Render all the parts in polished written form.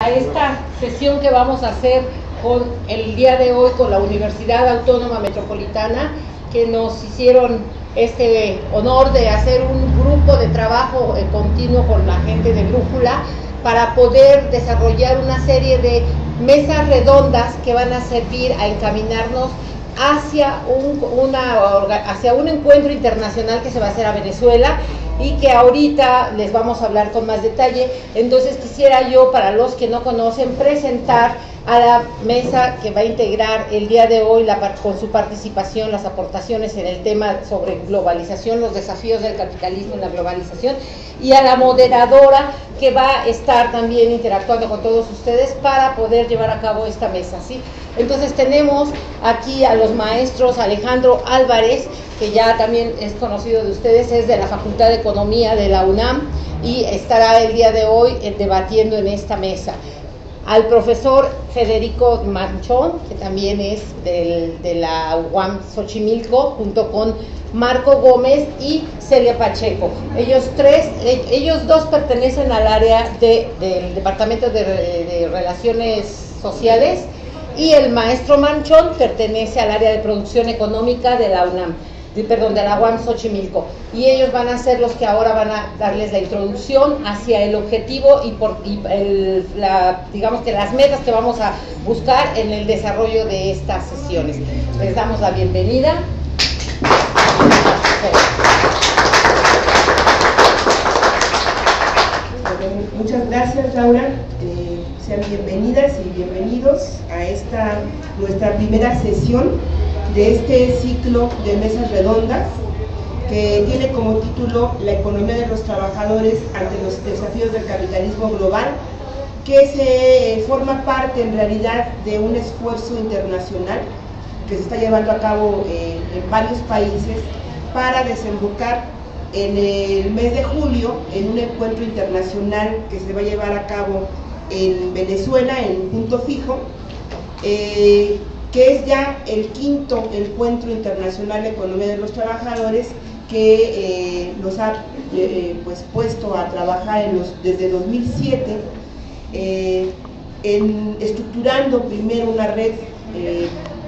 A esta sesión que vamos a hacer el día de hoy con la Universidad Autónoma Metropolitana, que nos hicieron este honor de hacer un grupo de trabajo continuo con la gente de Brújula para poder desarrollar una serie de mesas redondas que van a servir a encaminarnos hacia un encuentro internacional que se va a hacer a Venezuela y que ahorita les vamos a hablar con más detalle. Entonces quisiera yo, para los que no conocen, presentar a la mesa que va a integrar el día de hoy con su participación, las aportaciones en el tema sobre globalización, los desafíos del capitalismo en la globalización, y a la moderadora que va a estar también interactuando con todos ustedes para poder llevar a cabo esta mesa, ¿sí? Entonces tenemos aquí a los maestros Alejandro Álvarez, que ya también es conocido de ustedes, es de la Facultad de Economía de la UNAM y estará el día de hoy debatiendo en esta mesa. Al profesor Federico Manchón, que también es de la UAM Xochimilco, junto con Marco Gómez y Celia Pacheco. Ellos dos pertenecen al área del Departamento de Relaciones Sociales, y el maestro Manchón pertenece al área de producción económica de la UNAM, de la UAM Xochimilco, y ellos van a ser los que ahora van a darles la introducción hacia el objetivo digamos que las metas que vamos a buscar en el desarrollo de estas sesiones. Les damos la bienvenida. Muchas gracias, Laura. Sean bienvenidas y bienvenidos a esta nuestra primera sesión de este ciclo de mesas redondas, que tiene como título La economía de los trabajadores ante los desafíos del capitalismo global, que se forma parte en realidad de un esfuerzo internacional que se está llevando a cabo en varios países para desembocar en el mes de julio en un encuentro internacional que se va a llevar a cabo en Venezuela, en Punto Fijo, que es ya el quinto encuentro internacional de economía de los trabajadores, que nos ha puesto a trabajar desde 2007 estructurando primero una red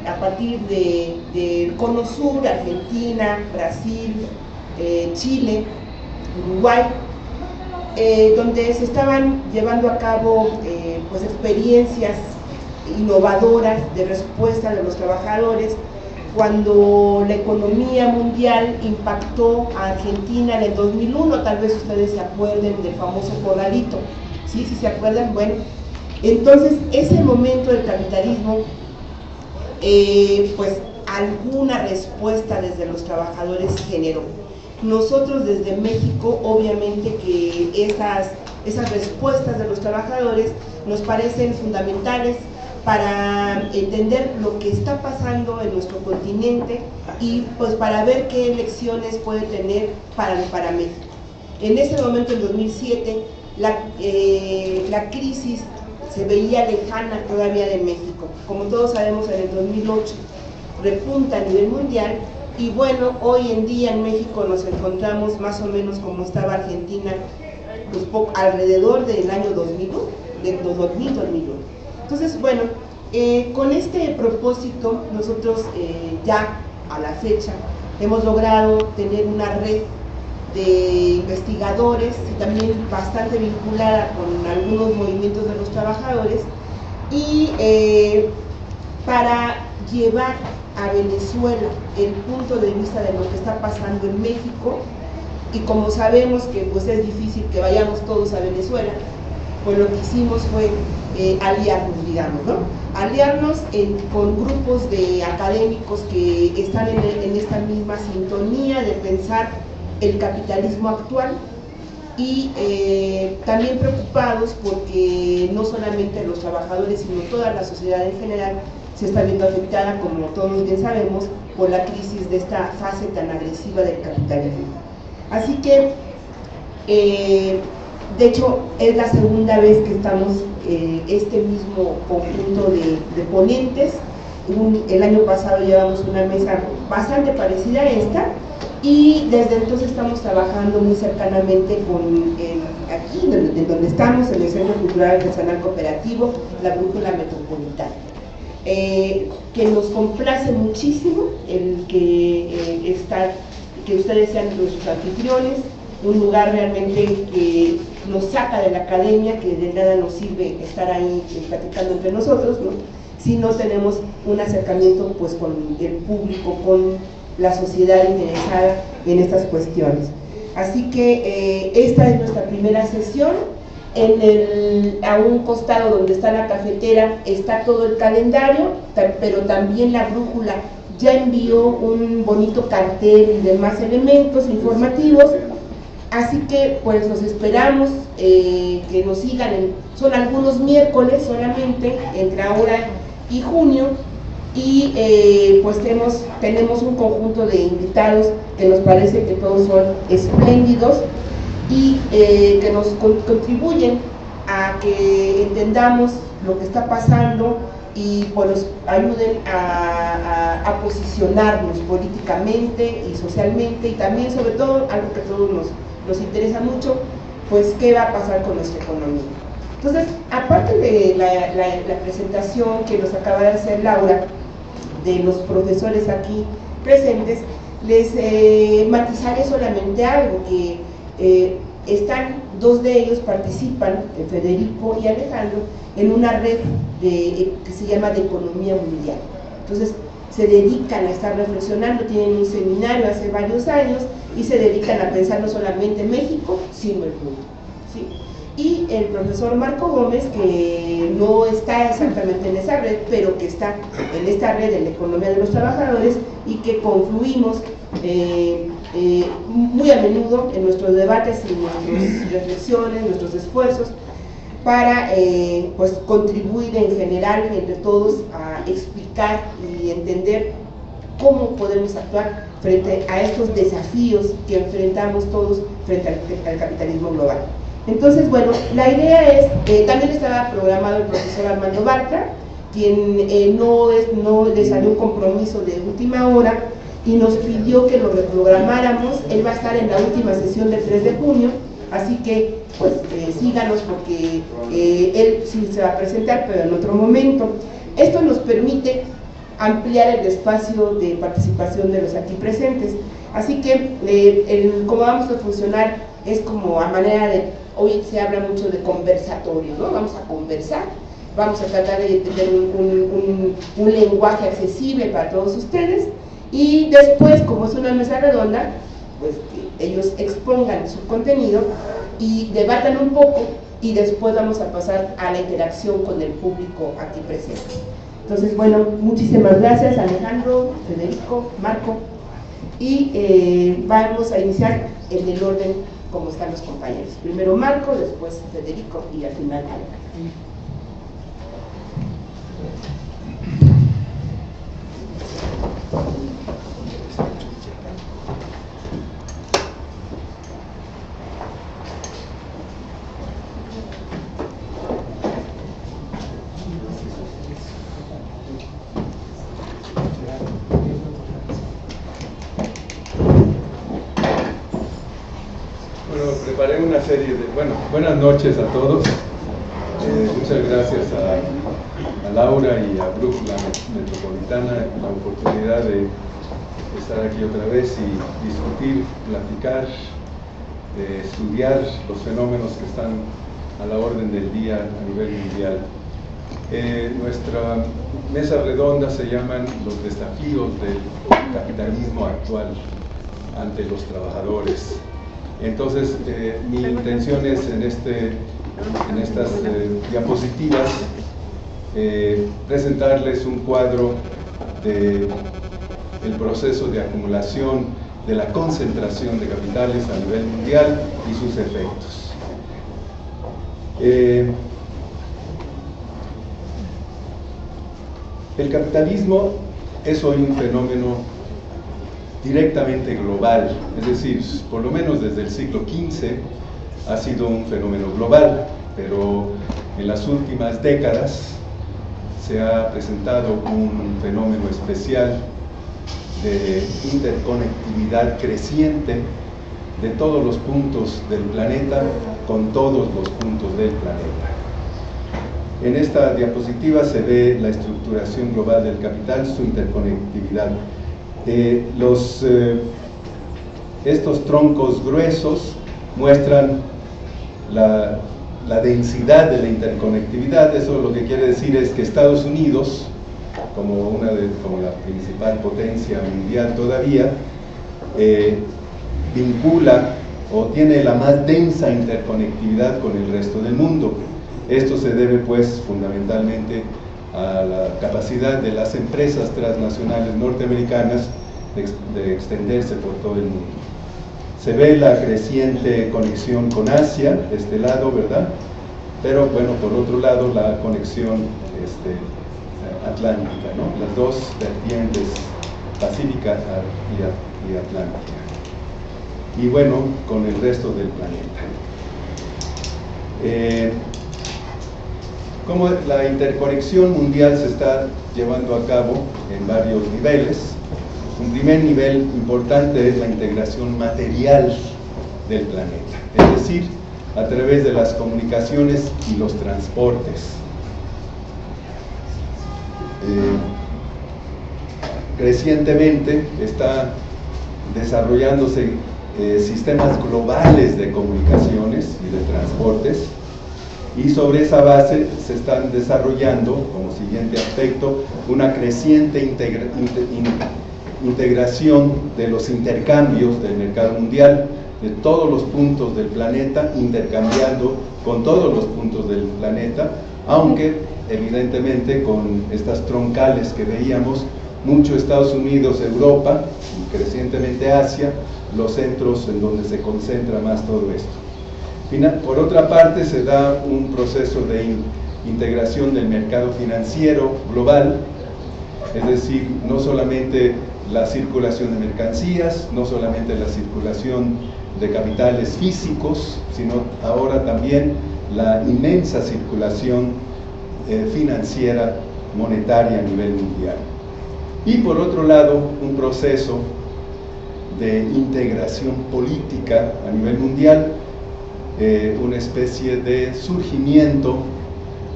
a partir del Cono Sur, Argentina, Brasil, Chile, Uruguay, donde se estaban llevando a cabo experiencias innovadoras de respuesta de los trabajadores cuando la economía mundial impactó a Argentina en el 2001. Tal vez ustedes se acuerden del famoso corralito, ¿sí? ¿Sí se acuerdan? Bueno, entonces ese momento del capitalismo, alguna respuesta desde los trabajadores generó. Nosotros desde México, obviamente que esas respuestas de los trabajadores nos parecen fundamentales para entender lo que está pasando en nuestro continente y pues para ver qué lecciones puede tener para México. En ese momento, en 2007, la crisis se veía lejana todavía de México. Como todos sabemos, en el 2008 repunta a nivel mundial. Y bueno, hoy en día en México nos encontramos más o menos como estaba Argentina, alrededor del año 2001, de 2000-2001. Entonces, bueno, con este propósito nosotros ya a la fecha hemos logrado tener una red de investigadores y también bastante vinculada con algunos movimientos de los trabajadores, y para llevar a Venezuela el punto de vista de lo que está pasando en México. Y como sabemos que pues es difícil que vayamos todos a Venezuela, pues lo que hicimos fue aliarnos, digamos, ¿no? Aliarnos con grupos de académicos que están en esta misma sintonía de pensar el capitalismo actual, y también preocupados porque no solamente los trabajadores, sino toda la sociedad en general se está viendo afectada, como todos bien sabemos, por la crisis de esta fase tan agresiva del capitalismo. Así que, de hecho, es la segunda vez que estamos este mismo conjunto de ponentes. El año pasado llevamos una mesa bastante parecida a esta, y desde entonces estamos trabajando muy cercanamente con aquí donde estamos, en el Centro Cultural Artesanal Cooperativo, la Brújula Metropolitana, que nos complace muchísimo el que ustedes sean nuestros anfitriones, un lugar realmente que nos saca de la academia, que de nada nos sirve estar ahí platicando entre nosotros, ¿no?, si no tenemos un acercamiento pues con el público, con la sociedad interesada en estas cuestiones. Así que esta es nuestra primera sesión. A un costado donde está la cafetera está todo el calendario, pero también la brújula ya envió un bonito cartel y demás elementos informativos, así que pues los esperamos que nos sigan, son algunos miércoles solamente, entre ahora y junio, y pues tenemos un conjunto de invitados que nos parece que todos son espléndidos y que nos contribuyen a que entendamos lo que está pasando y pues nos ayuden a posicionarnos políticamente y socialmente, y también sobre todo algo que a todos nos interesa mucho, pues qué va a pasar con nuestra economía. Entonces, aparte de la presentación que nos acaba de hacer Laura, de los profesores aquí presentes, les matizaré solamente algo, que dos de ellos participan, Federico y Alejandro, en una red que se llama de Economía Mundial. Entonces, se dedican a estar reflexionando, tienen un seminario hace varios años y se dedican a pensar no solamente en México, sino el mundo, ¿sí? Y el profesor Marco Gómez, que no está exactamente en esa red, pero que está en esta red de la economía de los trabajadores, y que confluimos muy a menudo en nuestros debates y nuestras reflexiones, nuestros esfuerzos, para pues contribuir en general entre todos a explicar y entender cómo podemos actuar frente a estos desafíos que enfrentamos todos frente al capitalismo global. Entonces, bueno, la idea es, también estaba programado el profesor Armando Bartra, quien no le salió un compromiso de última hora y nos pidió que lo reprogramáramos. Él va a estar en la última sesión del 3 de junio, así que pues síganos, porque él sí se va a presentar, pero en otro momento. Esto nos permite ampliar el espacio de participación de los aquí presentes, así que cómo vamos a funcionar es como a manera de, hoy se habla mucho de conversatorio, ¿no? Vamos a conversar, vamos a tratar de tener un lenguaje accesible para todos ustedes, y después, como es una mesa redonda, pues que ellos expongan su contenido y debatan un poco, y después vamos a pasar a la interacción con el público aquí presente. Entonces, bueno, muchísimas gracias Alejandro, Federico, Marco, y vamos a iniciar en el orden como están los compañeros. Primero Marco, después Federico y al final Alejandro. Preparé una serie de, buenas noches a todos. Muchas gracias a Laura y a Brújula Metropolitana la oportunidad de estar aquí otra vez y discutir, platicar, estudiar los fenómenos que están a la orden del día a nivel mundial. Nuestra mesa redonda se llaman los desafíos del capitalismo actual ante los trabajadores. Entonces, mi intención es en estas diapositivas presentarles un cuadro del proceso de acumulación, de la concentración de capitales a nivel mundial y sus efectos. El capitalismo es hoy un fenómeno directamente global, es decir, por lo menos desde el siglo XV ha sido un fenómeno global, pero en las últimas décadas se ha presentado un fenómeno especial de interconectividad creciente de todos los puntos del planeta con todos los puntos del planeta. En esta diapositiva se ve la estructuración global del capital, su interconectividad. Estos troncos gruesos muestran la densidad de la interconectividad. Eso lo que quiere decir es que Estados Unidos, como la principal potencia mundial todavía, vincula o tiene la más densa interconectividad con el resto del mundo. Esto se debe pues fundamentalmente a la capacidad de las empresas transnacionales norteamericanas de extenderse por todo el mundo. Se ve la creciente conexión con Asia, de este lado, ¿verdad? Pero bueno, por otro lado la conexión atlántica, ¿no? Las dos vertientes, pacífica y atlántica. Y bueno, con el resto del planeta. Como la interconexión mundial se está llevando a cabo en varios niveles. Un primer nivel importante es la integración material del planeta, es decir, a través de las comunicaciones y los transportes. Recientemente está desarrollándose sistemas globales de comunicaciones y de transportes, y sobre esa base se están desarrollando, como siguiente aspecto, una creciente integración de los intercambios del mercado mundial, de todos los puntos del planeta, intercambiando con todos los puntos del planeta, aunque evidentemente con estas troncales que veíamos, mucho Estados Unidos, Europa y crecientemente Asia, los centros en donde se concentra más todo esto. Por otra parte, se da un proceso de integración del mercado financiero global, es decir, no solamente la circulación de mercancías, no solamente la circulación de capitales físicos, sino ahora también la inmensa circulación financiera, monetaria a nivel mundial. Y por otro lado, un proceso de integración política a nivel mundial, una especie de surgimiento,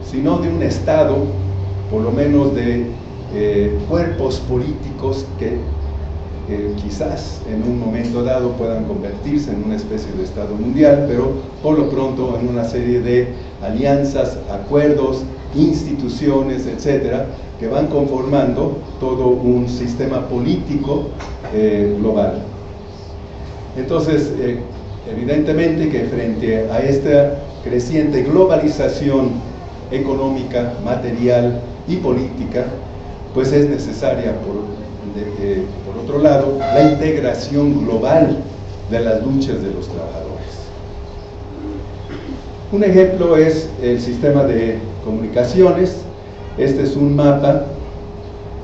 si no de un Estado, por lo menos de cuerpos políticos que quizás en un momento dado puedan convertirse en una especie de Estado mundial, pero por lo pronto en una serie de alianzas, acuerdos, instituciones, etcétera, que van conformando todo un sistema político global. Entonces, evidentemente que frente a esta creciente globalización económica, material y política, pues es necesaria, por otro lado, la integración global de las luchas de los trabajadores. Un ejemplo es el sistema de comunicaciones. Este es un mapa,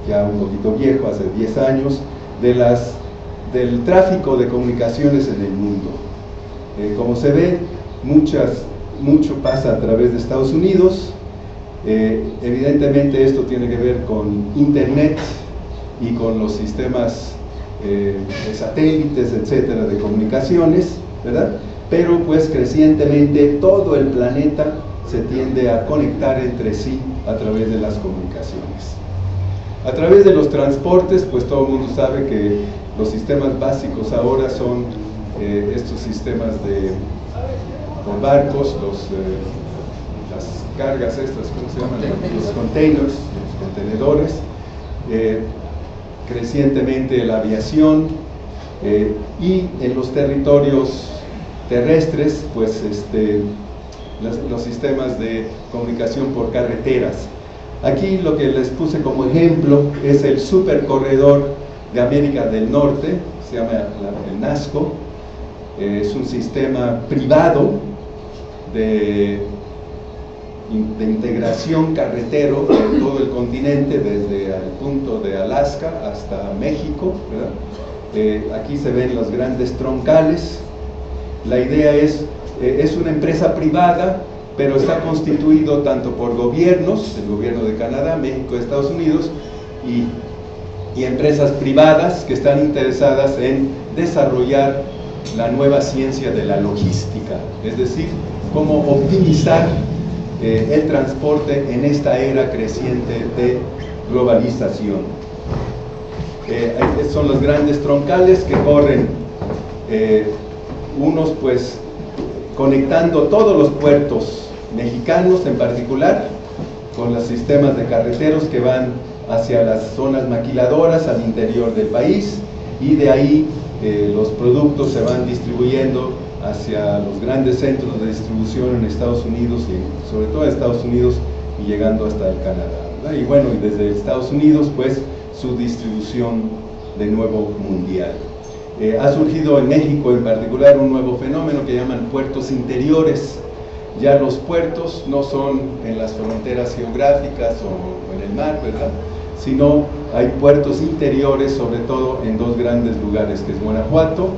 ya un poquito viejo, hace 10 años, del tráfico de comunicaciones en el mundo. Como se ve, mucho pasa a través de Estados Unidos. Evidentemente esto tiene que ver con Internet y con los sistemas de satélites, etcétera, de comunicaciones, ¿verdad? Pero pues crecientemente todo el planeta se tiende a conectar entre sí a través de las comunicaciones. A través de los transportes, pues todo el mundo sabe que los sistemas básicos ahora son estos sistemas con barcos, las cargas estas, ¿cómo se llaman? Los containers, los contenedores, crecientemente la aviación, y en los territorios terrestres, pues los sistemas de comunicación por carreteras. Aquí lo que les puse como ejemplo es el supercorredor de América del Norte, se llama el NASCO. Es un sistema privado de integración carretero de todo el continente, desde el punto de Alaska hasta México, ¿verdad? Aquí se ven los grandes troncales. La idea es una empresa privada, pero está constituido tanto por gobiernos, el gobierno de Canadá, México, Estados Unidos, y y empresas privadas que están interesadas en desarrollar la nueva ciencia de la logística, es decir, cómo optimizar el transporte en esta era creciente de globalización. Son los grandes troncales que corren, unos pues conectando todos los puertos mexicanos en particular con los sistemas de carreteros que van hacia las zonas maquiladoras al interior del país, y de ahí los productos se van distribuyendo hacia los grandes centros de distribución en Estados Unidos, y sobre todo en Estados Unidos, y llegando hasta el Canadá, ¿verdad? Y bueno, y desde Estados Unidos pues su distribución de nuevo mundial. Ha surgido en México en particular un nuevo fenómeno que llaman puertos interiores. Ya los puertos no son en las fronteras geográficas o en el mar, ¿verdad?, sino hay puertos interiores, sobre todo en dos grandes lugares, que es Guanajuato,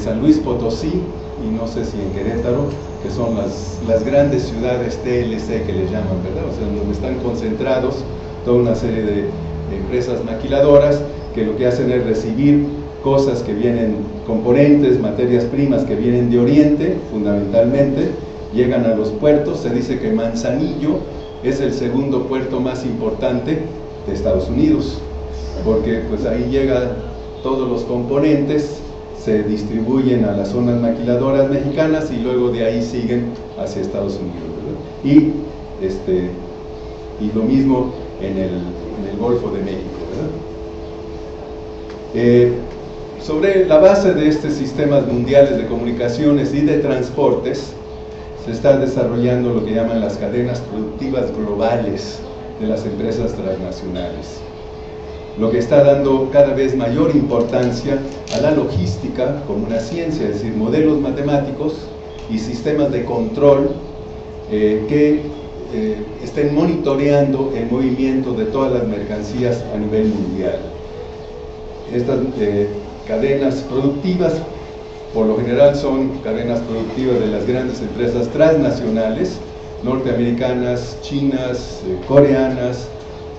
San Luis Potosí, y no sé si en Querétaro, que son las grandes ciudades TLC que les llaman, ¿verdad? O sea, donde están concentrados toda una serie de empresas maquiladoras que lo que hacen es recibir cosas que vienen, componentes, materias primas que vienen de Oriente, fundamentalmente, llegan a los puertos. Se dice que Manzanillo es el segundo puerto más importante de Estados Unidos, porque pues ahí llegan todos los componentes, se distribuyen a las zonas maquiladoras mexicanas y luego de ahí siguen hacia Estados Unidos, ¿verdad? Y lo mismo en el Golfo de México, ¿verdad? Sobre la base de estos sistemas mundiales de comunicaciones y de transportes, se está desarrollando lo que llaman las cadenas productivas globales de las empresas transnacionales, lo que está dando cada vez mayor importancia a la logística como una ciencia, es decir, modelos matemáticos y sistemas de control que estén monitoreando el movimiento de todas las mercancías a nivel mundial. Estas cadenas productivas, por lo general, son cadenas productivas de las grandes empresas transnacionales, norteamericanas, chinas, coreanas,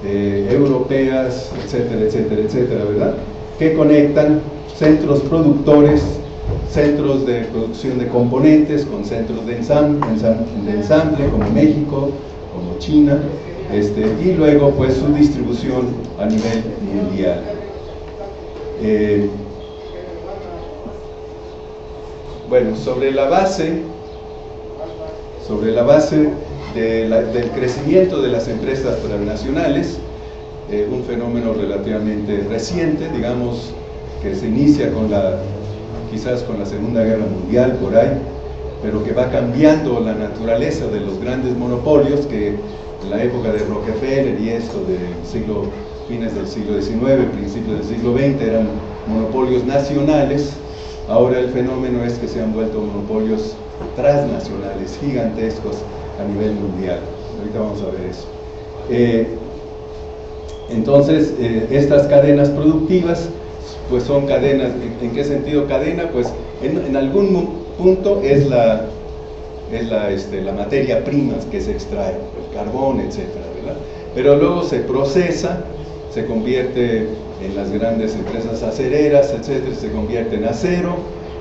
europeas, etcétera, etcétera, etcétera, ¿verdad?, que conectan centros productores, centros de producción de componentes con centros de ensamble como México, como China, y luego pues su distribución a nivel mundial. Bueno, sobre la base del crecimiento de las empresas transnacionales, un fenómeno relativamente reciente, digamos, que se inicia quizás con la Segunda Guerra Mundial, por ahí, pero que va cambiando la naturaleza de los grandes monopolios, que en la época de Rockefeller y esto de fines del siglo XIX, principios del siglo XX, eran monopolios nacionales. Ahora el fenómeno es que se han vuelto monopolios transnacionales, gigantescos a nivel mundial. Ahorita vamos a ver eso. Entonces, estas cadenas productivas, pues son cadenas. ¿En qué sentido cadena? Pues en algún punto es la materia prima que se extrae, el carbón, etcétera, ¿verdad? Pero luego se procesa, se convierte en las grandes empresas acereras, etcétera, se convierte en acero,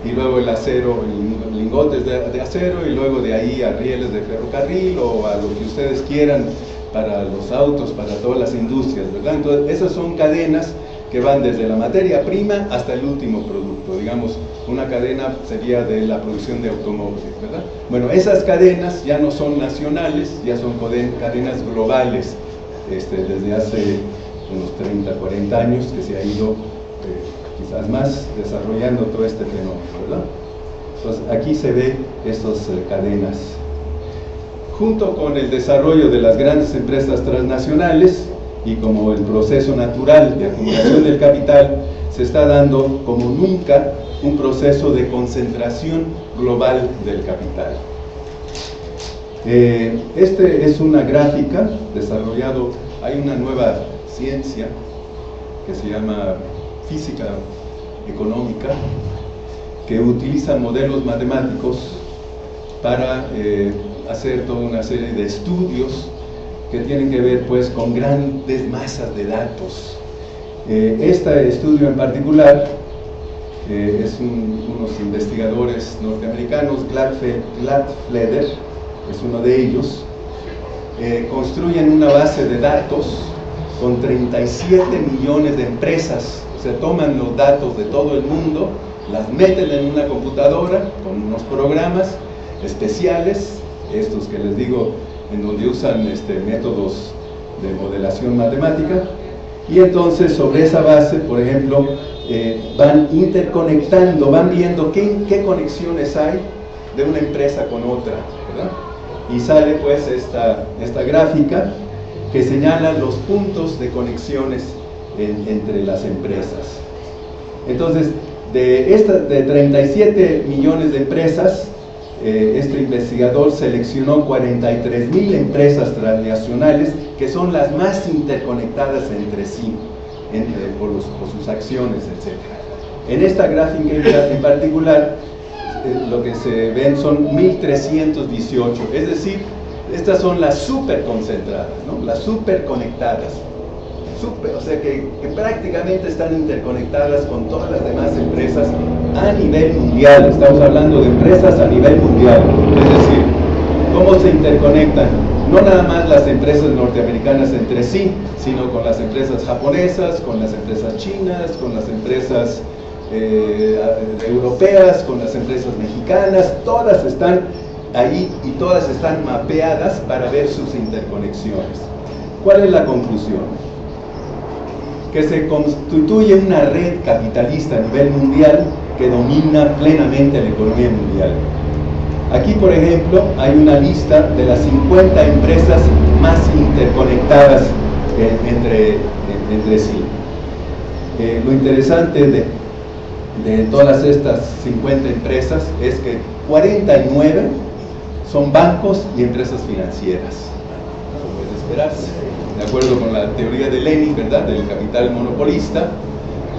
y luego el acero, en lingotes de acero, y luego de ahí a rieles de ferrocarril o a lo que ustedes quieran para los autos, para todas las industrias, ¿verdad? Entonces, esas son cadenas que van desde la materia prima hasta el último producto. Digamos, una cadena sería de la producción de automóviles, ¿verdad? Bueno, esas cadenas ya no son nacionales, ya son cadenas globales, desde hace unos 30, 40 años que se ha ido quizás más desarrollando todo este fenómeno, ¿verdad? Entonces aquí se ve estas cadenas. Junto con el desarrollo de las grandes empresas transnacionales y como el proceso natural de acumulación del capital, se está dando como nunca un proceso de concentración global del capital. Es una gráfica desarrollado, hay una nueva ciencia que se llama física económica, que utiliza modelos matemáticos para hacer toda una serie de estudios que tienen que ver pues con grandes masas de datos, Este estudio en particular es unos investigadores norteamericanos, Gladfelder es uno de ellos, construyen una base de datos con 37 millones de empresas. O sea, toman los datos de todo el mundo, las meten en una computadora con unos programas especiales, estos que les digo, en donde usan métodos de modelación matemática, y entonces sobre esa base, por ejemplo, van interconectando, van viendo qué conexiones hay de una empresa con otra, ¿verdad? Y sale pues esta gráfica que señala los puntos de conexiones entre las empresas. Entonces, de 37 millones de empresas, este investigador seleccionó 43,000 empresas transnacionales que son las más interconectadas entre sí, por sus acciones, etc. En esta gráfica en particular, lo que se ven son 1318, es decir, estas son las super concentradas, ¿no? Las super conectadas, o sea que prácticamente están interconectadas con todas las demás empresas a nivel mundial. Estamos hablando de empresas a nivel mundial, es decir, ¿cómo se interconectan? No nada más las empresas norteamericanas entre sí, sino con las empresas japonesas, con las empresas chinas, con las empresas europeas, con las empresas mexicanas. Todas están ahí y todas están mapeadas para ver sus interconexiones. ¿Cuál es la conclusión? Que se constituye una red capitalista a nivel mundial que domina plenamente la economía mundial. Aquí, por ejemplo, hay una lista de las 50 empresas más interconectadas entre sí. Lo interesante de todas estas 50 empresas es que 49 son bancos y empresas financieras, como es de esperarse, de acuerdo con la teoría de Lenin, ¿verdad?, del capital monopolista,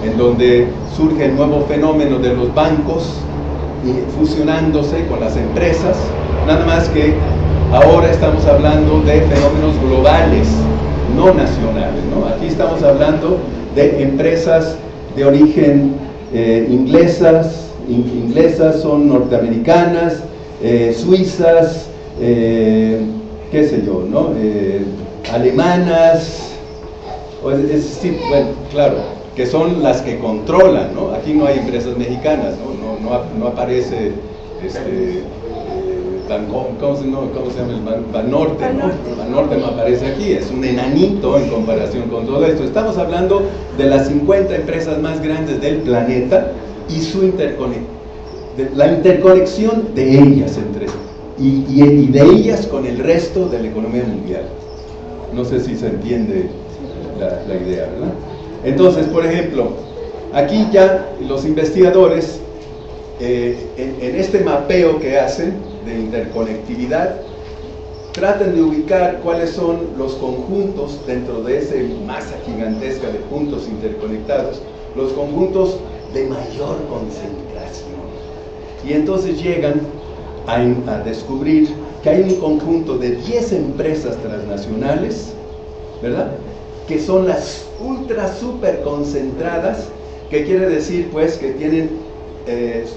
en donde surge el nuevo fenómeno de los bancos y fusionándose con las empresas, nada más que ahora estamos hablando de fenómenos globales, no nacionales, ¿no? Aquí estamos hablando de empresas de origen inglesas, son norteamericanas, suizas, qué sé yo, ¿no? Alemanas, sí, bueno, claro, que son las que controlan, ¿no? Aquí no hay empresas mexicanas, no aparece ¿cómo se llama el Banorte? Banorte no aparece aquí, es un enanito en comparación con todo esto. Estamos hablando de las 50 empresas más grandes del planeta y la interconexión de ellas entre sí y de ellas con el resto de la economía mundial. No sé si se entiende la idea, ¿verdad? Entonces, por ejemplo, aquí ya los investigadores en este mapeo que hacen de interconectividad tratan de ubicar cuáles son los conjuntos dentro de esa masa gigantesca de puntos interconectados, los conjuntos de mayor concentración, y entonces llegan a descubrir que hay un conjunto de 10 empresas transnacionales, ¿verdad?, que son las ultra super concentradas, que quiere decir pues que tienen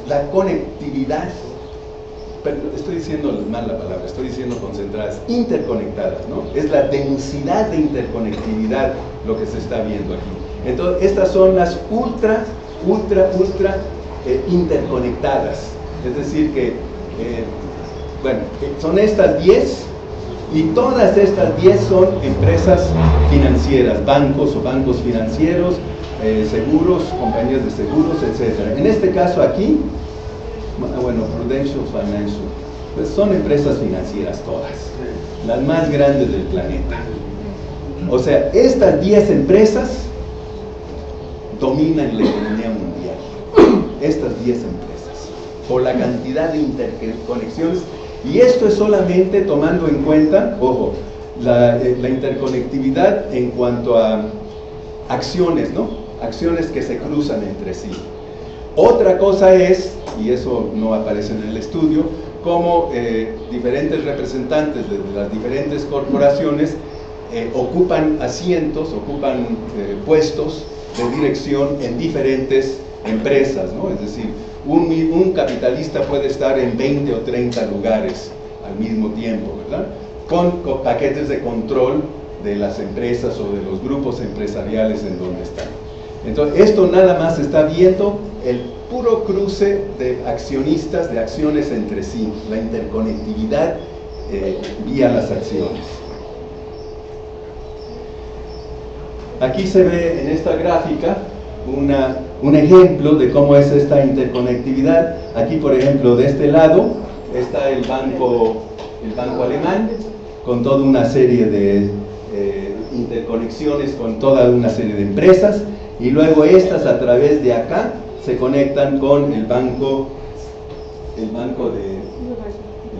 la conectividad, pero estoy diciendo mal la palabra, estoy diciendo concentradas, interconectadas, ¿no? Es la densidad de interconectividad lo que se está viendo aquí. Entonces, estas son las ultra interconectadas, es decir que, bueno, son estas 10, y todas estas 10 son empresas financieras, bancos o bancos financieros, seguros, compañías de seguros, etc. En este caso aquí, bueno, Prudential Financial, pues son empresas financieras todas, las más grandes del planeta. O sea, estas 10 empresas dominan la economía mundial, estas 10 empresas, por la cantidad de interconexiones, y esto es solamente tomando en cuenta, ojo, la interconectividad en cuanto a acciones, ¿no? Acciones que se cruzan entre sí. Otra cosa es, y eso no aparece en el estudio, cómo diferentes representantes de las diferentes corporaciones ocupan asientos, ocupan puestos de dirección en diferentes empresas, ¿no? Es decir, un capitalista puede estar en 20 o 30 lugares al mismo tiempo, ¿verdad? Con paquetes de control de las empresas o de los grupos empresariales en donde están. Entonces, esto nada más está viendo el puro cruce de accionistas, de acciones entre sí, la interconectividad vía las acciones. Aquí se ve en esta gráfica un ejemplo de cómo es esta interconectividad. Aquí, por ejemplo, de este lado está el banco alemán, con toda una serie de interconexiones con toda una serie de empresas, y luego estas a través de acá se conectan con el banco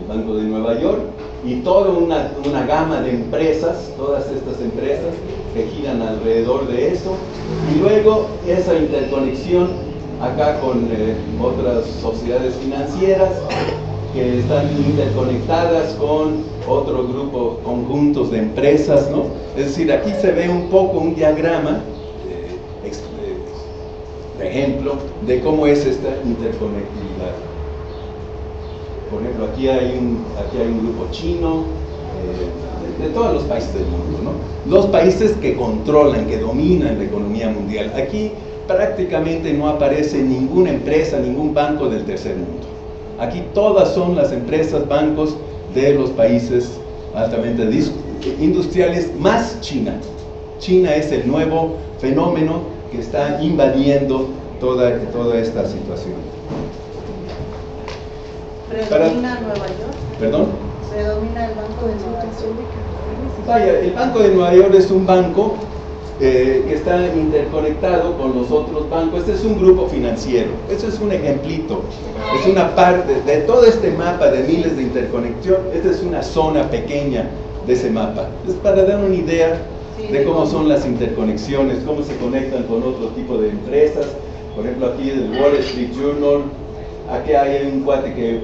de Nueva York, y toda una gama de empresas, todas estas empresas que giran alrededor de eso, y luego esa interconexión acá con otras sociedades financieras que están interconectadas con otro grupo, conjuntos de empresas, ¿no? Es decir, aquí se ve un poco un diagrama, de ejemplo, de cómo es esta interconectividad. Por ejemplo, aquí hay un grupo chino, de todos los países del mundo, ¿no? Los países que controlan, que dominan la economía mundial. Aquí prácticamente no aparece ninguna empresa, ningún banco del tercer mundo. Aquí todas son las empresas, bancos de los países altamente industriales, más China. China es el nuevo fenómeno que está invadiendo toda esta situación. ¿Predomina Nueva York? ¿Perdón? ¿Predomina el Banco de Nueva York? Vaya, el Banco de Nueva York es un banco que está interconectado con los otros bancos. Este es un grupo financiero. Eso es un ejemplito. Es una parte de todo este mapa de miles de interconexión. Esta es una zona pequeña de ese mapa. Es para dar una idea de cómo son las interconexiones, cómo se conectan con otro tipo de empresas. Por ejemplo, aquí el Wall Street Journal. Aquí hay un cuate que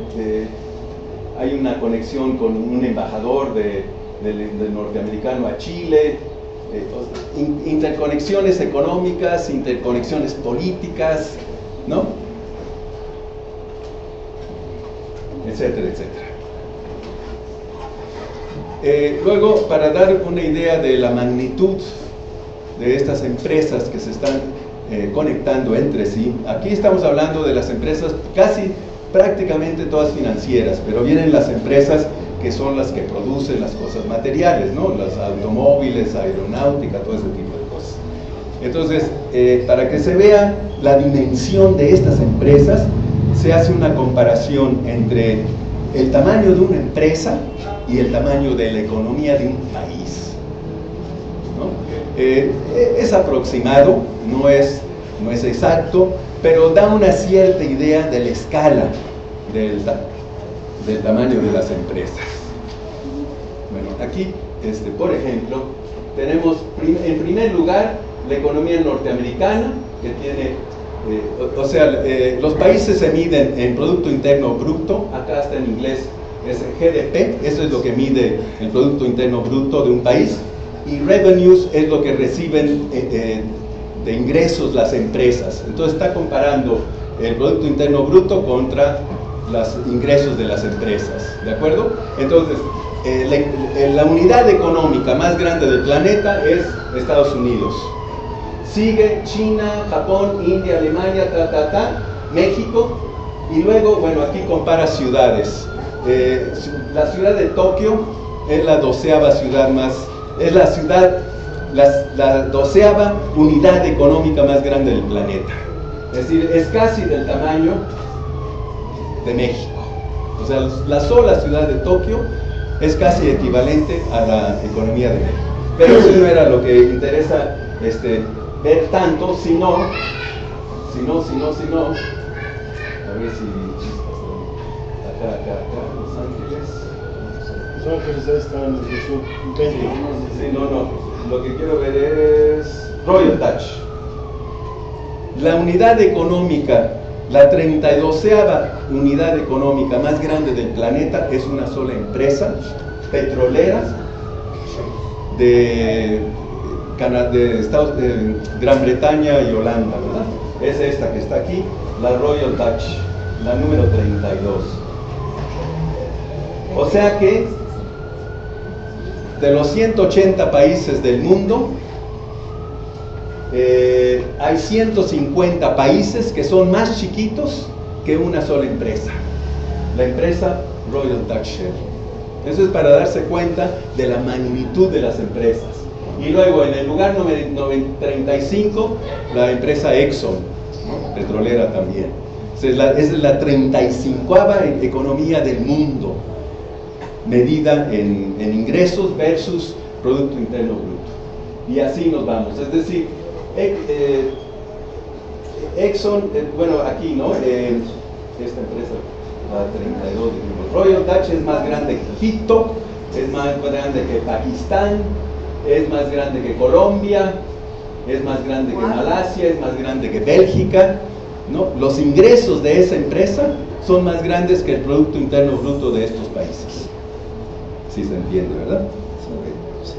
hay una conexión con un embajador del norteamericano a Chile. Interconexiones económicas, interconexiones políticas, ¿no? Etcétera, etcétera. Luego, para dar una idea de la magnitud de estas empresas que se están conectando entre sí, aquí estamos hablando de las empresas casi prácticamente todas financieras, pero vienen las empresas que son las que producen las cosas materiales, ¿no? Las automóviles, aeronáutica, todo ese tipo de cosas. Entonces, para que se vea la dimensión de estas empresas, se hace una comparación entre el tamaño de una empresa y el tamaño de la economía de un país, ¿no? Es aproximado, no es exacto, pero da una cierta idea de la escala del tamaño de las empresas. Bueno, aquí, por ejemplo, tenemos en primer lugar la economía norteamericana, que tiene, los países se miden en Producto Interno Bruto, acá está en inglés, es GDP, eso es lo que mide el Producto Interno Bruto de un país, y revenues es lo que reciben de ingresos las empresas. Entonces está comparando el Producto Interno Bruto contra los ingresos de las empresas, ¿de acuerdo? Entonces, la unidad económica más grande del planeta es Estados Unidos. Sigue China, Japón, India, Alemania, México, y luego, bueno, aquí compara ciudades. La ciudad de Tokio es la 12ª ciudad más, es la 12ª unidad económica más grande del planeta. Es decir, es casi del tamaño de México. O sea, la sola ciudad de Tokio es casi equivalente a la economía de México. Pero eso no era lo que interesa ver tanto, sino, a ver si acá, Los Ángeles. Los Ángeles está en el sur, Sí, no. Lo que quiero ver es Royal Dutch. La unidad económica, la 32ª unidad económica más grande del planeta es una sola empresa petrolera Gran Bretaña y Holanda, ¿verdad? Es esta que está aquí, la Royal Dutch, la número 32. O sea que de los 180 países del mundo, hay 150 países que son más chiquitos que una sola empresa, la empresa Royal Dutch Shell. Eso es para darse cuenta de la magnitud de las empresas. Y luego en el lugar 35, la empresa Exxon, ¿no? Petrolera también. Es la 35ª economía del mundo, medida en ingresos versus Producto Interno Bruto. Y así nos vamos. Es decir, Exxon, bueno, aquí, ¿no? Esta empresa, la 32, dijimos, Royal Dutch es más grande que Egipto, es más grande que Pakistán, es más grande que Colombia, es más grande que Malasia, es más grande que Bélgica, ¿no? Los ingresos de esa empresa son más grandes que el Producto Interno Bruto de estos países. Sí se entiende, ¿verdad?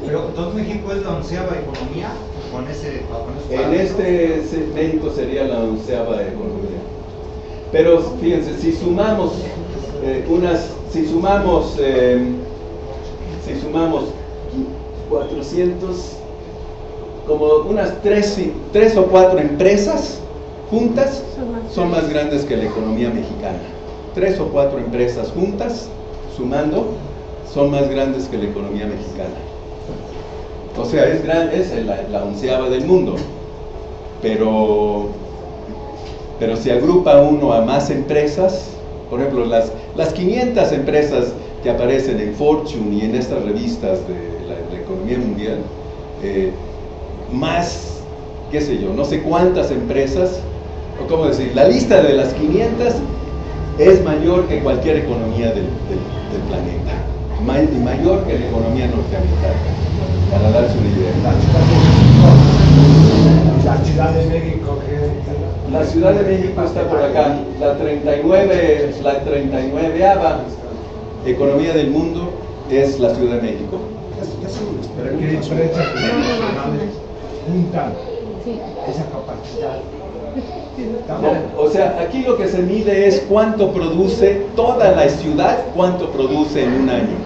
Pero entonces México es la 11ª economía con ese en este México sería la 11ª economía. Pero fíjense, si sumamos si sumamos 400, como unas 3 o 4 empresas juntas son más grandes que la economía mexicana. 3 o 4 empresas juntas, sumando, son más grandes que la economía mexicana. O sea, es la 11ª del mundo. Pero si agrupa uno a más empresas, por ejemplo, las 500 empresas que aparecen en Fortune y en estas revistas de la economía mundial, más, qué sé yo, no sé cuántas empresas, o cómo decir, la lista de las 500 es mayor que cualquier economía del planeta, mayor que la economía norteamericana, para darse una idea. La Ciudad de México, la Ciudad de México está por acá, la 39ª economía del mundo es la Ciudad de México. pero ¿qué diferencia juntan esa capacidad? No, o sea, aquí lo que se mide es cuánto produce toda la ciudad, cuánto produce en un año.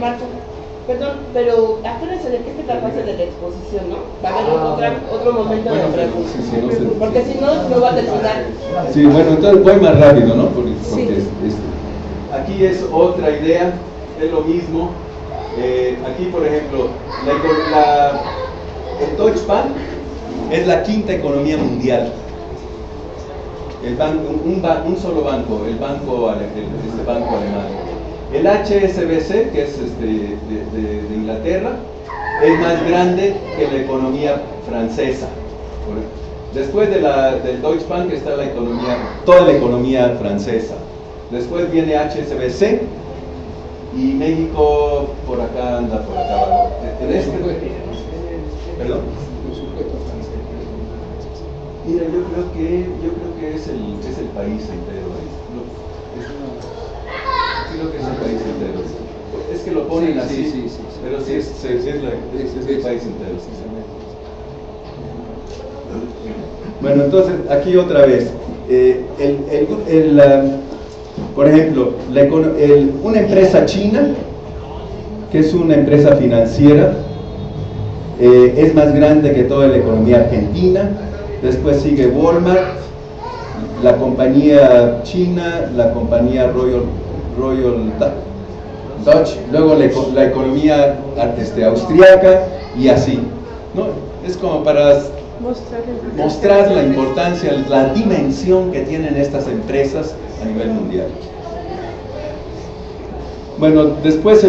Marco, perdón, pero acuérdense de que esta etapa es de la exposición, ¿no? Va a haber otro momento de preguntas. Sí, porque si no va a terminar. Sí, bueno, entonces voy más rápido, ¿no? Porque aquí es otra idea, es lo mismo. Aquí, por ejemplo, el Deutsche Bank es la 5ª economía mundial. El banco, un solo banco, este banco alemán. El HSBC, que es de Inglaterra, es más grande que la economía francesa. Después del Deutsche Bank está toda la economía francesa. Después viene HSBC y México por acá anda, por acá abajo. ¿Perdón? Mira, yo creo que es el país entero. Creo que es el país entero. Es que lo ponen así, sí. Pero sí es el país entero. Bueno, entonces aquí otra vez. Por ejemplo, una empresa china, que es una empresa financiera, es más grande que toda la economía argentina. Después sigue Walmart, la compañía china, la compañía Royal Dutch, luego la economía austriaca y así, ¿no? Es como para mostrar la importancia, la dimensión que tienen estas empresas a nivel mundial. Bueno, después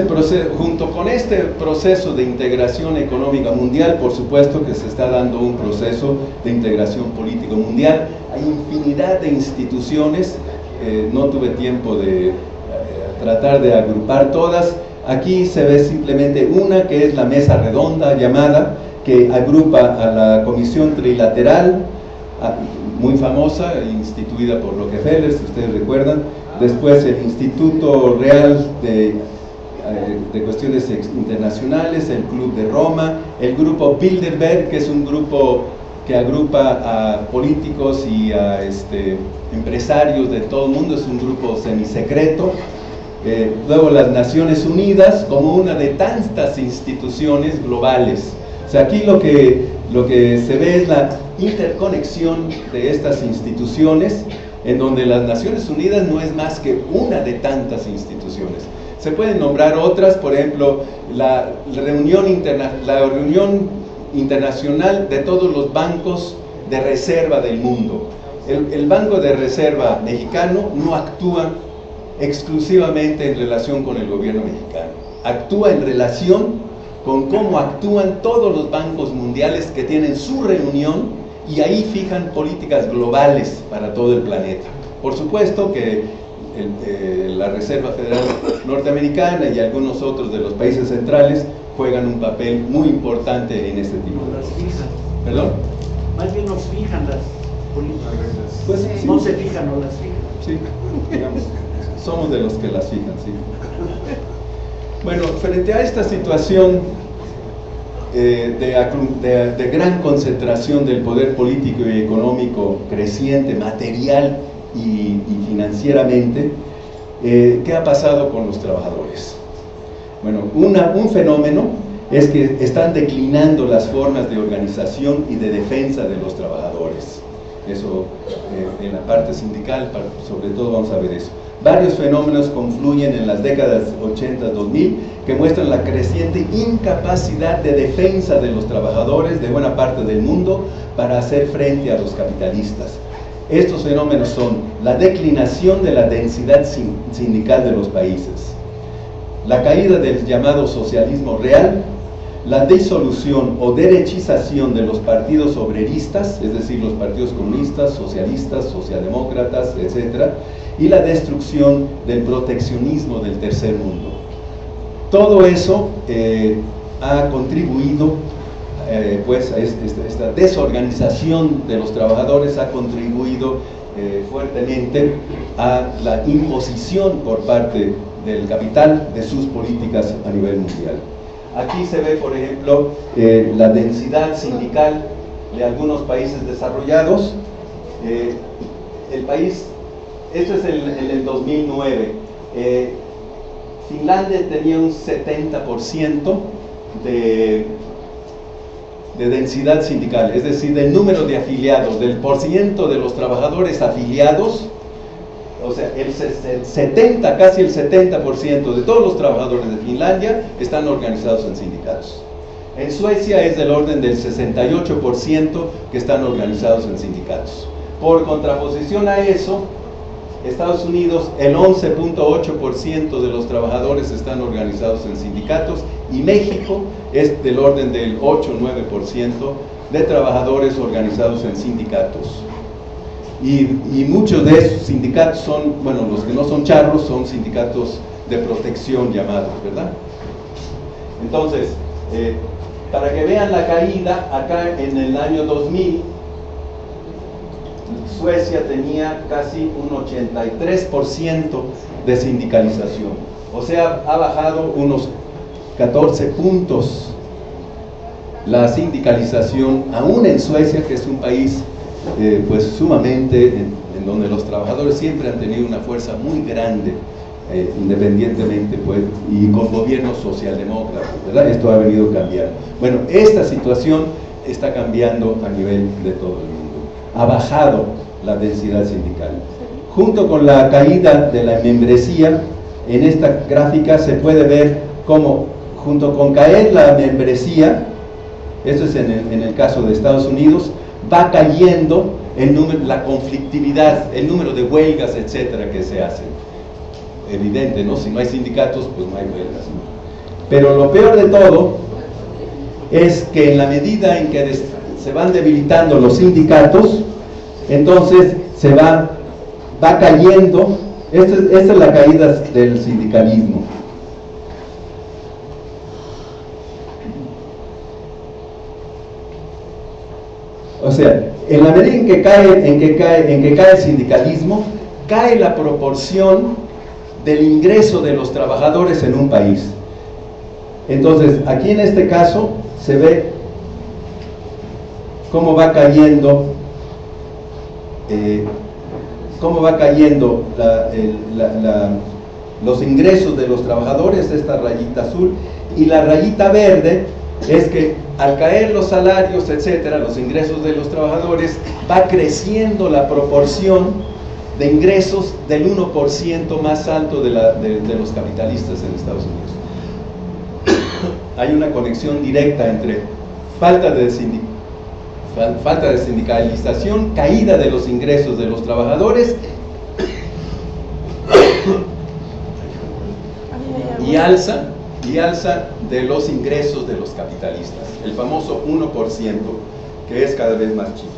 junto con este proceso de integración económica mundial, por supuesto que se está dando un proceso de integración político mundial. Hay infinidad de instituciones, no tuve tiempo de tratar de agrupar todas. Aquí se ve simplemente una, que es la mesa redonda llamada, que agrupa a la Comisión Trilateral, muy famosa, instituida por Rockefeller, si ustedes recuerdan. Después el Instituto Real de de cuestiones internacionales, el Club de Roma, el grupo Bilderberg, que es un grupo que agrupa a políticos y a empresarios de todo el mundo, es un grupo semisecreto. Luego las Naciones Unidas como una de tantas instituciones globales. O sea, aquí lo que se ve es la interconexión de estas instituciones, en donde las Naciones Unidas no es más que una de tantas instituciones. Se pueden nombrar otras, por ejemplo, la reunión internacional de todos los bancos de reserva del mundo. El Banco de Reserva mexicano no actúa exclusivamente en relación con el gobierno mexicano, actúa en relación con cómo actúan todos los bancos mundiales que tienen su reunión y ahí fijan políticas globales para todo el planeta. Por supuesto que la Reserva Federal Norteamericana y algunos otros de los países centrales juegan un papel muy importante en este tipo de cosas. ¿Perdón? Más bien nos fijan las políticas. Pues, sí. No se fijan, no las fijan. Sí, digamos, somos de los que las fijan, sí. Bueno, frente a esta situación de gran concentración del poder político y económico creciente, material y financieramente, ¿qué ha pasado con los trabajadores? Bueno, un fenómeno es que están declinando las formas de organización y de defensa de los trabajadores. Eso en la parte sindical, sobre todo vamos a ver eso. Varios fenómenos confluyen en las décadas 80-2000 que muestran la creciente incapacidad de defensa de los trabajadores de buena parte del mundo para hacer frente a los capitalistas. Estos fenómenos son la declinación de la densidad sindical de los países, la caída del llamado socialismo real, la disolución o derechización de los partidos obreristas, es decir, los partidos comunistas, socialistas, socialdemócratas, etc., y la destrucción del proteccionismo del tercer mundo. Todo eso ha contribuido, pues, a esta desorganización de los trabajadores ha contribuido fuertemente a la imposición por parte del capital de sus políticas a nivel mundial. Aquí se ve, por ejemplo, la densidad sindical de algunos países desarrollados. El país, esto es en el 2009, Finlandia tenía un 70% de densidad sindical, es decir, del número de afiliados, del porcentaje de los trabajadores afiliados. O sea, casi el 70% de todos los trabajadores de Finlandia están organizados en sindicatos. En Suecia es del orden del 68% que están organizados en sindicatos. Por contraposición a eso, Estados Unidos, el 11.8% de los trabajadores están organizados en sindicatos, y México es del orden del 8-9% de trabajadores organizados en sindicatos. Y muchos de esos sindicatos son, bueno, los que no son charros, son sindicatos de protección llamados, ¿verdad? Entonces, para que vean la caída, acá en el año 2000, Suecia tenía casi un 83% de sindicalización. O sea, ha bajado unos 14 puntos la sindicalización, aún en Suecia, que es un país pues sumamente en donde los trabajadores siempre han tenido una fuerza muy grande, independientemente, pues, y con gobiernos socialdemócratas, ¿verdad? Esto ha venido cambiando. Bueno, esta situación está cambiando a nivel de todo el mundo. Ha bajado la densidad sindical. Junto con la caída de la membresía, en esta gráfica se puede ver cómo, junto con caer la membresía, esto es en el caso de Estados Unidos, va cayendo la conflictividad, el número de huelgas, etcétera, que se hacen. Evidente, ¿no? Si no hay sindicatos, pues no hay huelgas, ¿no? Pero lo peor de todo es que en la medida en que se van debilitando los sindicatos, entonces va cayendo. Esta es la caída del sindicalismo. O sea, en la medida en que cae el sindicalismo, cae la proporción del ingreso de los trabajadores en un país. Entonces, aquí en este caso se ve cómo va cayendo los ingresos de los trabajadores, esta rayita azul, y la rayita verde es que al caer los salarios, etcétera, los ingresos de los trabajadores, va creciendo la proporción de ingresos del 1% más alto de los capitalistas en Estados Unidos. Hay una conexión directa entre falta de sindicalización, caída de los ingresos de los trabajadores y alza de los ingresos de los capitalistas, el famoso 1%, que es cada vez más chico.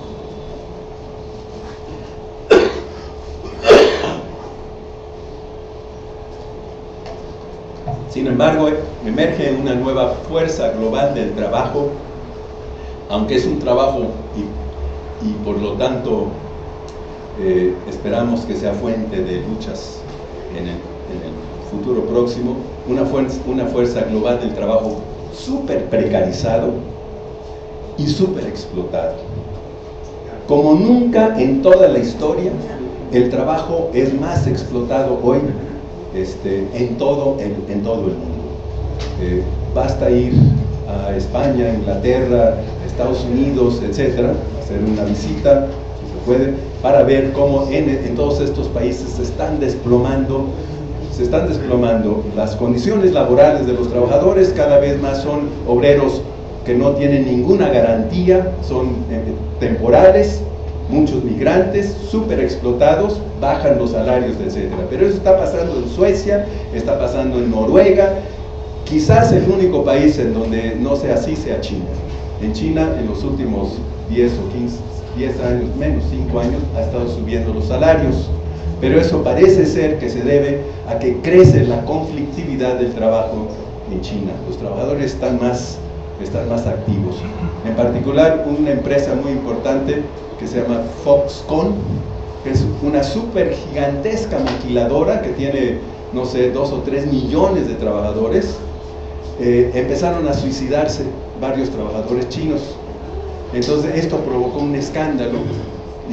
Sin embargo, emerge una nueva fuerza global del trabajo, aunque es un trabajo y por lo tanto esperamos que sea fuente de luchas en el futuro próximo, una fuerza global del trabajo súper precarizado y súper explotado. Como nunca en toda la historia, el trabajo es más explotado hoy en todo el mundo. Basta ir a España, Inglaterra, Estados Unidos, etcétera, hacer una visita, si se puede, para ver cómo en todos estos países se están desplomando las condiciones laborales de los trabajadores. Cada vez más son obreros que no tienen ninguna garantía, son temporales, muchos migrantes, súper explotados, bajan los salarios, etcétera. Pero eso está pasando en Suecia, está pasando en Noruega. Quizás el único país en donde no sea así sea China. En China, en los últimos 10 o 10 años, menos 5 años, ha estado subiendo los salarios. Pero eso parece ser que se debe a que crece la conflictividad del trabajo en China. Los trabajadores están más activos. En particular, una empresa muy importante que se llama Foxconn, que es una súper gigantesca maquiladora que tiene, no sé, 2 o 3 millones de trabajadores. Empezaron a suicidarse varios trabajadores chinos. Entonces esto provocó un escándalo,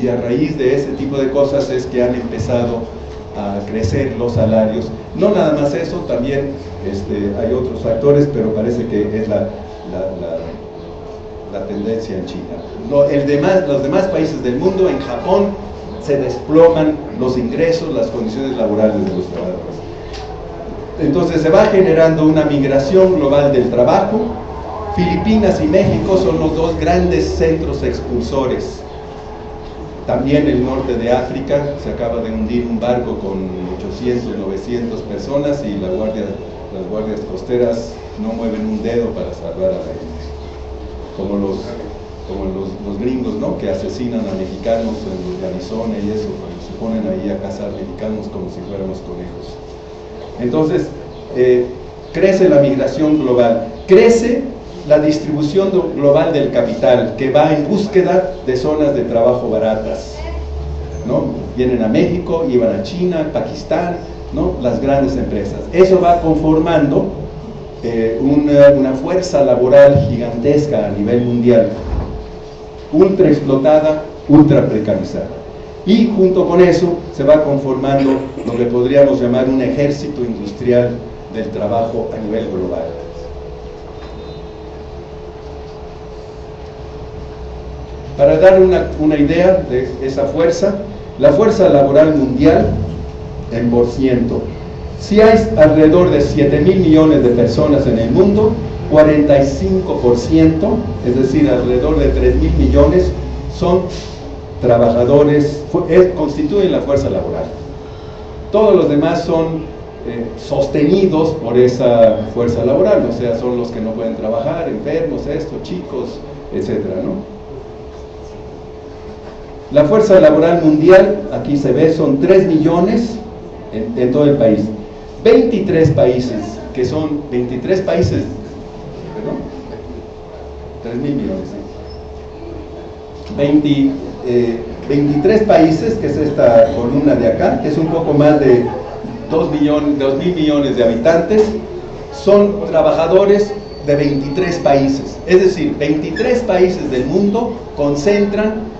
y a raíz de ese tipo de cosas es que han empezado a crecer los salarios. No nada más eso, también hay otros factores, pero parece que es la tendencia en China. Los demás países del mundo, en Japón, se desploman los ingresos, las condiciones laborales de los trabajadores. Entonces se va generando una migración global del trabajo. Filipinas y México son los dos grandes centros expulsores. También el norte de África, se acaba de hundir un barco con 800, 900 personas y las guardias costeras no mueven un dedo para salvar a la gente. Como los gringos, ¿no?, que asesinan a mexicanos en los de Arizona y eso, se ponen ahí a cazar mexicanos como si fuéramos conejos. Entonces, crece la migración global, crece la distribución global del capital, que va en búsqueda de zonas de trabajo baratas, ¿no? Vienen a México, iban a China, Pakistán, ¿no?, las grandes empresas. Eso va conformando una fuerza laboral gigantesca a nivel mundial, ultra explotada, ultra precarizada. Y junto con eso se va conformando lo que podríamos llamar un ejército industrial del trabajo a nivel global. Para dar una idea de esa fuerza, la fuerza laboral mundial en por ciento. Si hay alrededor de 7.000 millones de personas en el mundo, 45%, es decir, alrededor de 3.000 millones, son trabajadores, constituyen la fuerza laboral. Todos los demás son sostenidos por esa fuerza laboral, o sea, son los que no pueden trabajar, enfermos, chicos, etcétera, ¿no? La fuerza laboral mundial, aquí se ve, son 3 millones en todo el país. 23 países, que son 23 países, ¿perdón? 3.000 millones, ¿sí? 23 países, que es esta columna de acá, que es un poco más de 2.000 millones de habitantes, son trabajadores de 23 países. Es decir, 23 países del mundo concentran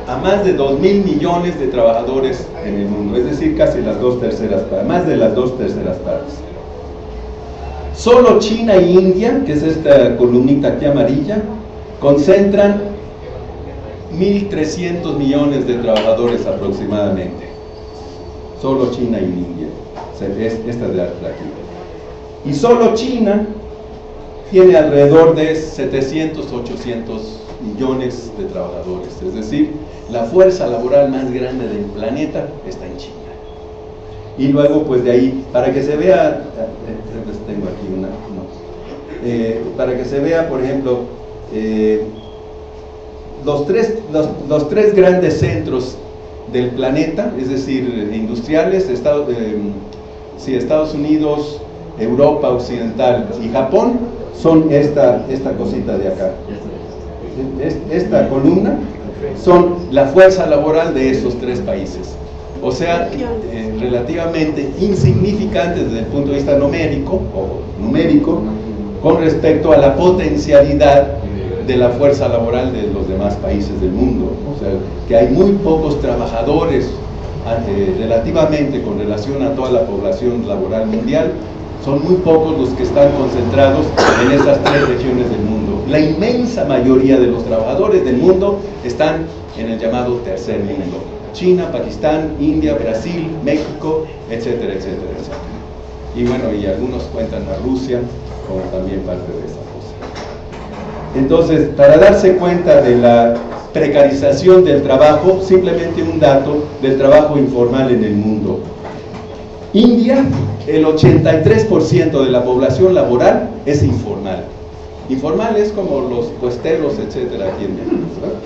a más de 2.000 millones de trabajadores en el mundo, es decir, casi las 2/3 partes, más de las 2/3 partes. Solo China e India, que es esta columnita aquí amarilla, concentran 1.300 millones de trabajadores aproximadamente. Solo China e India, esta de aquí. Y solo China tiene alrededor de 700, 800 millones de trabajadores, es decir, la fuerza laboral más grande del planeta está en China. Y luego, pues de ahí, para que se vea, tengo aquí una, no, para que se vea, por ejemplo, los tres grandes centros del planeta, es decir, industriales, Estados Unidos, Europa Occidental y Japón, son esta cosita de acá. Esta columna son la fuerza laboral de esos tres países. O sea, relativamente insignificantes desde el punto de vista numérico con respecto a la potencialidad de la fuerza laboral de los demás países del mundo. O sea, que hay muy pocos trabajadores relativamente con relación a toda la población laboral mundial. Son muy pocos los que están concentrados en esas tres regiones del mundo. La inmensa mayoría de los trabajadores del mundo están en el llamado tercer mundo: China, Pakistán, India, Brasil, México, etcétera, etcétera, etcétera. Y bueno, y algunos cuentan a Rusia como también parte de esa cosa. Entonces, para darse cuenta de la precarización del trabajo, simplemente un dato del trabajo informal en el mundo. India, el 83% de la población laboral es informal. Informal es como los puesteros, etcétera, aquí en México, ¿verdad?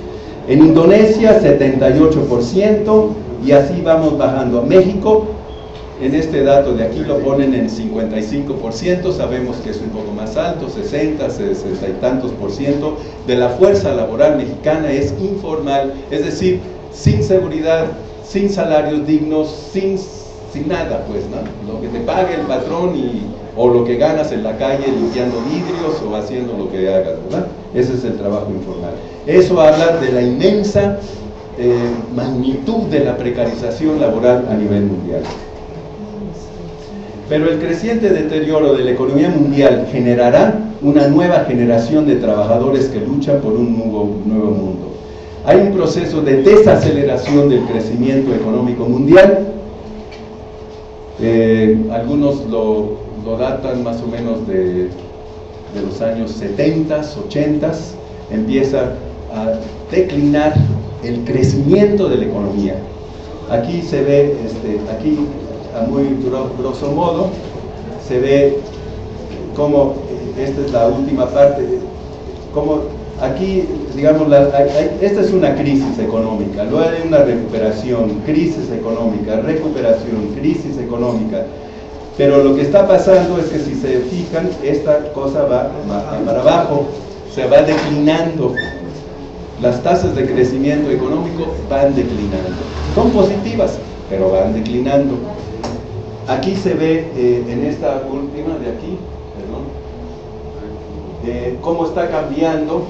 En Indonesia, 78%, y así vamos bajando. A México, en este dato de aquí lo ponen en 55%, sabemos que es un poco más alto, 60 y tantos % de la fuerza laboral mexicana es informal, es decir, sin seguridad, sin salarios dignos, sin nada, pues, ¿no? Lo que te pague el patrón o lo que ganas en la calle limpiando vidrios o haciendo lo que hagas, ¿verdad? Ese es el trabajo informal. Eso habla de la inmensa magnitud de la precarización laboral a nivel mundial. Pero el creciente deterioro de la economía mundial generará una nueva generación de trabajadores que luchan por un nuevo mundo. Hay un proceso de desaceleración del crecimiento económico mundial. Algunos lo datan más o menos de los años 70, 80, empieza a declinar el crecimiento de la economía. Aquí se ve, aquí a muy grosso modo, se ve como, esta es la última parte, como aquí, digamos, esta es una crisis económica, luego hay una recuperación, crisis económica, recuperación, crisis económica. Pero lo que está pasando es que si se fijan, esta cosa va para abajo, se va declinando. Las tasas de crecimiento económico van declinando. Son positivas, pero van declinando. Aquí se ve, en esta última de aquí, cómo está cambiando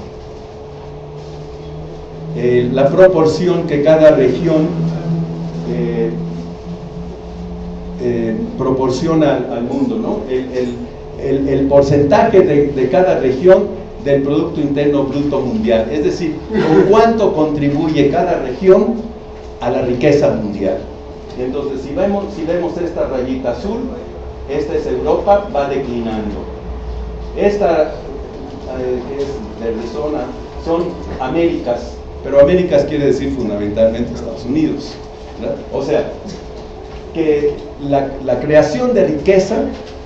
la proporción que cada región proporciona al mundo, ¿no? El porcentaje de cada región del Producto Interno Bruto Mundial, es decir, con cuánto contribuye cada región a la riqueza mundial. Entonces, si vemos esta rayita azul, esta es Europa, va declinando. Esta, que es verdezona, son Américas, pero Américas quiere decir fundamentalmente Estados Unidos, ¿verdad? O sea, que la creación de riqueza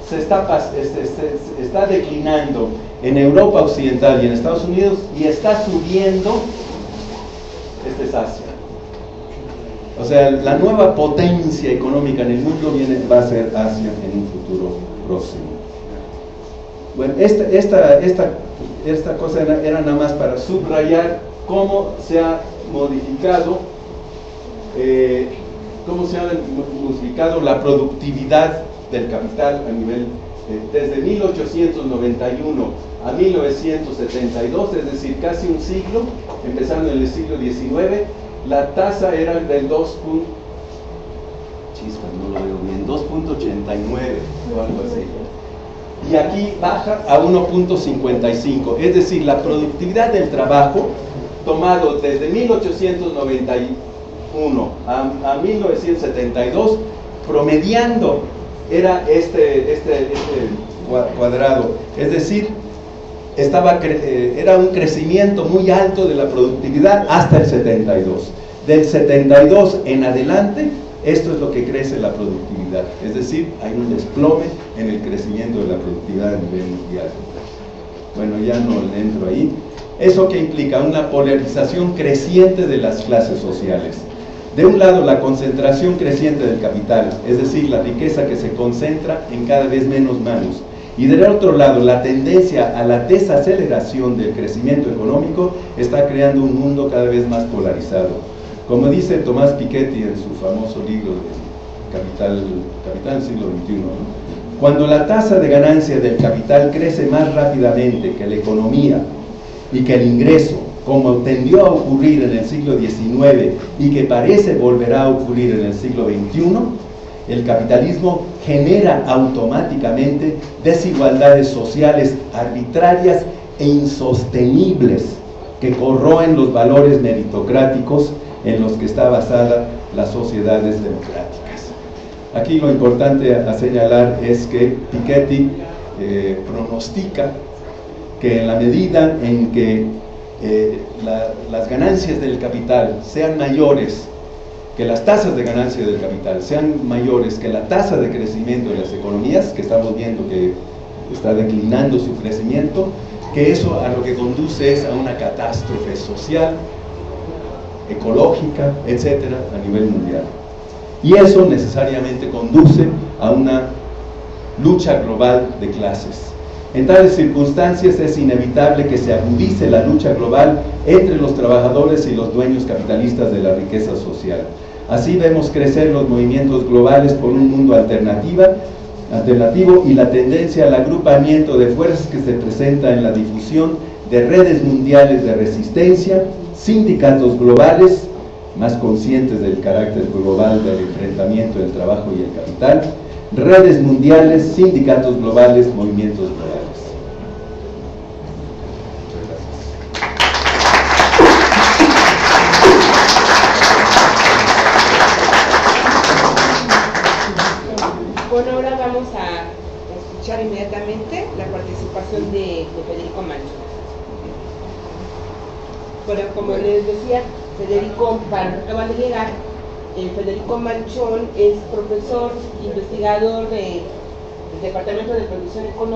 se está declinando en Europa Occidental y en Estados Unidos, y está subiendo, este es Asia. O sea, la nueva potencia económica en el mundo va a ser Asia en un futuro próximo. Bueno, esta cosa era nada más para subrayar cómo se ha modificado la productividad del capital a nivel, desde 1891 a 1972, es decir, casi un siglo, empezando en el siglo XIX, la tasa era del 2.89 o algo así. Y aquí baja a 1.55, es decir, la productividad del trabajo, tomado desde 1891 a 1972, promediando, era este cuadrado, es decir, era un crecimiento muy alto de la productividad hasta el 72. Del 72 en adelante, esto es lo que crece la productividad, es decir, hay un desplome en el crecimiento de la productividad a nivel mundial. Bueno, ya no entro ahí. ¿Eso qué implica? Una polarización creciente de las clases sociales. De un lado, la concentración creciente del capital, es decir, la riqueza que se concentra en cada vez menos manos. Y del otro lado, la tendencia a la desaceleración del crecimiento económico está creando un mundo cada vez más polarizado. Como dice Tomás Piketty en su famoso libro Capital del siglo XXI, ¿no? Cuando la tasa de ganancia del capital crece más rápidamente que la economía y que el ingreso, como tendió a ocurrir en el siglo XIX y que parece volverá a ocurrir en el siglo XXI, el capitalismo genera automáticamente desigualdades sociales arbitrarias e insostenibles que corroen los valores meritocráticos en los que está basada las sociedades democráticas. Aquí lo importante a señalar es que Piketty pronostica que en la medida en que las ganancias del capital sean mayores, que las tasas de ganancia del capital sean mayores que la tasa de crecimiento de las economías, que estamos viendo que está declinando su crecimiento, que eso a lo que conduce es a una catástrofe social, ecológica, etcétera, a nivel mundial. Y eso necesariamente conduce a una lucha global de clases. En tales circunstancias es inevitable que se agudice la lucha global entre los trabajadores y los dueños capitalistas de la riqueza social. Así vemos crecer los movimientos globales por un mundo alternativo y la tendencia al agrupamiento de fuerzas que se presenta en la difusión de redes mundiales de resistencia, sindicatos globales, más conscientes del carácter global del enfrentamiento del trabajo y el capital, redes mundiales, sindicatos globales, movimientos globales. Bueno, ahora vamos a escuchar inmediatamente la participación de Federico Manchón. Bueno, como les decía, Federico, para los que van a llegar, Federico Manchón es profesor, investigador del Departamento de Producción Económica